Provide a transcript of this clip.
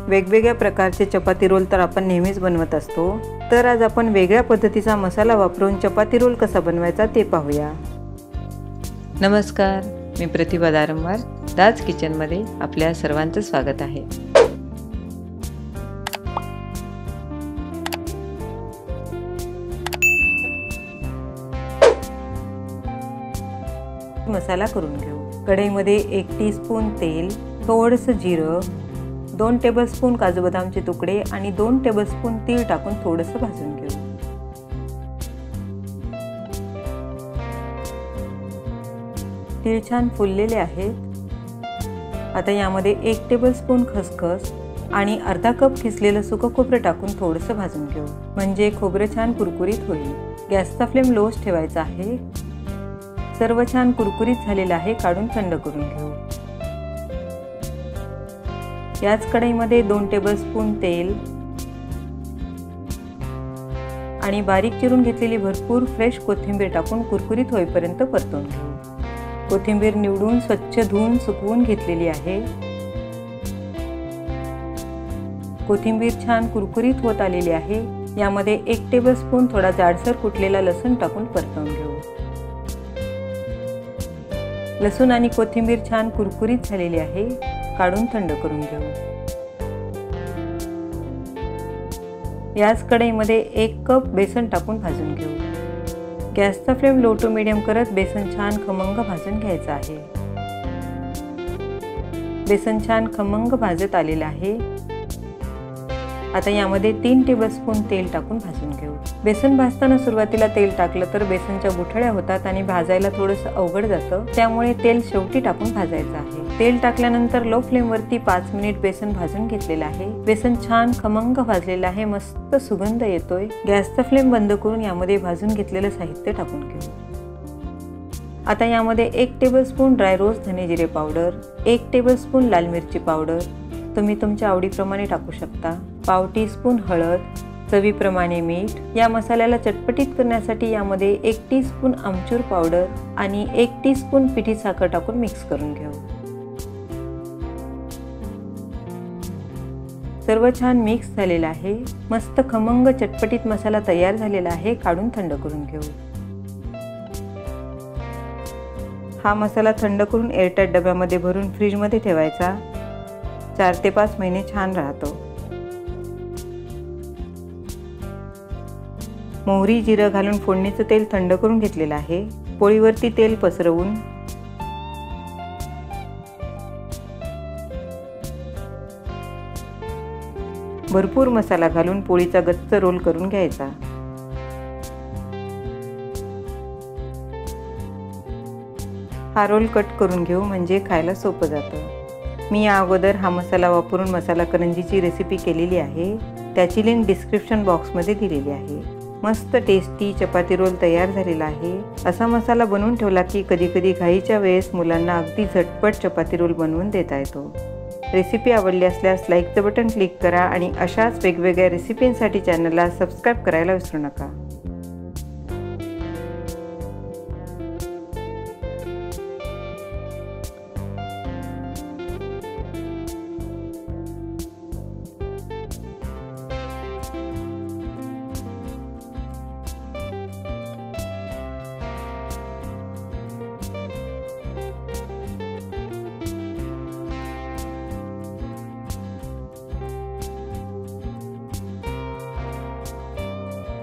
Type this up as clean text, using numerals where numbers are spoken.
वेगवेगळ्या प्रकारचे चपाती रोल तर आपण नेहमीच बनवत असतो, तर आज आपण वेगळ्या पद्धतीचा मसाला वापरून चपाती रोल कसा बनवायचा ते पाहूया। नमस्कार, मी प्रतिभा दारंवार, दाज किचनमध्ये आपल्या सर्वांचं स्वागत आहे। मसाला करून घेऊ। कढईमध्ये 1 टीस्पून तेल, थोडंसं जिरं, 2 टेबलस्पून काजू बदामचे तुकडे आणि 2 टेबलस्पून तीळ टाकून थोडंसं भाजून घेऊ। तीळ छान फुललेले आहेत। आता यामध्ये 1 टेबलस्पून खसखस आणि अर्धा कप किसलेलं सुकं खोबरं टाकून थोडंसं भाजून घेऊ, म्हणजे खोबरं छान कुरकुरीत होईल। गॅसचा फ्लेम लोच ठेवायचा आहे। सर्व छान कुरकुरीत झालेलं आहे, काढून थंड करून घेऊ। याच कढईमध्ये 2 टेबलस्पून तेल आणि बारीक चिरून घेतलेली भरपूर फ्रेश कोथिंबीर टाकून कुरकुरीत होईपर्यंत परतून घेऊ। कोथिंबीर निवडून स्वच्छ धुवून सुकवून घेतलेली आहे। कोथिंबीर छान कुरकुरीत होत आलेली आहे। यामध्ये 1 टेबलस्पून थोडा जाडसर कुटलेला लसूण टाकून परतून घेऊ। लसूण आणि कोथिंबीर छान कुरकुरीत झालेली आहे, काढून थंड करून घेऊ। याच कढईमध्ये 1 कप बेसन टाकून भाजून घेऊ। गॅसचा फ्लेम लो टू मीडियम करत बेसन छान खमंग भाजून घ्यायचं आहे। बेसन छान खमंग भाजत आलेलं आहे। आता यामध्ये 3 टेबलस्पून तेल टाकून भाजून घेऊ। बेसन भाजताना सुरुवातीला तेल टाकलं तर बेसनच्या गुठळ्या होतात आणि भाजायला थोडंसं अवघड जातं, त्यामुळे तेल शेवटी टाकून भाजायचं आहे। तेल टाकल्यानंतर लो फ्लेम वरती 5 मिनिट बेसन भाजून घेतलेलं आहे। बेसन छान खमंग भाजलेलं आहे, मस्त सुगंध येतोय। गॅसचा फ्लेम बंद करून यामध्ये भाजून घेतलेलं साहित्य टाकून घेऊ। आता यामध्ये 1 टेबलस्पून ड्राय रोस्ट धने जिरे पावडर, 1 टेबलस्पून लाल मिरची पावडर, तुम्ही तुमच्या आवडीप्रमाणे टाकू शकता, पाव टीस्पून हळद, चवीप्रमाणे मीठ। या मसाल्याला चटपटीत करण्यासाठी यामध्ये 1 टीस्पून आमचूर पावडर आणि 1 टीस्पून पिठी साखर टाकून मिक्स करून घेऊ। सर्व छान मिक्स झालेलं आहे। मस्त खमंग चटपटीत मसाला तयार झालेला आहे, काढून थंड करून घेऊ। हा मसाला थंड करून एअरटाइट डब्यामध्ये भरून फ्रीजमध्ये ठेवायचा। 4 ते 5 महिने छान राहतो। मोहरी जिरं घालून फोडणीचं तेल थंड करून घेतलेलं आहे। पोळीवरती तेल पसरवून भरपूर मसाला घालून पोळीचा गच्च रोल करून घ्यायचा। हा रोल कट करून घेऊ, म्हणजे खायला सोपं जातं। मी या अगोदर हा मसाला वापरून मसाला करंजीची रेसिपी केलेली आहे, त्याची लिंक डिस्क्रिप्शन बॉक्समध्ये दिलेली आहे। मस्त टेस्टी चपाती रोल तयार झालेला आहे। असा मसाला बनवून ठेवला की कधी कधी घाईच्या वेळेस मुलांना अगदी झटपट चपाती रोल बनवून देता येतो। रेसिपी आवडली असल्यास लाईकचं बटन क्लिक करा आणि अशाच वेगवेगळ्या रेसिपींसाठी चॅनलला सबस्क्राईब करायला विसरू नका।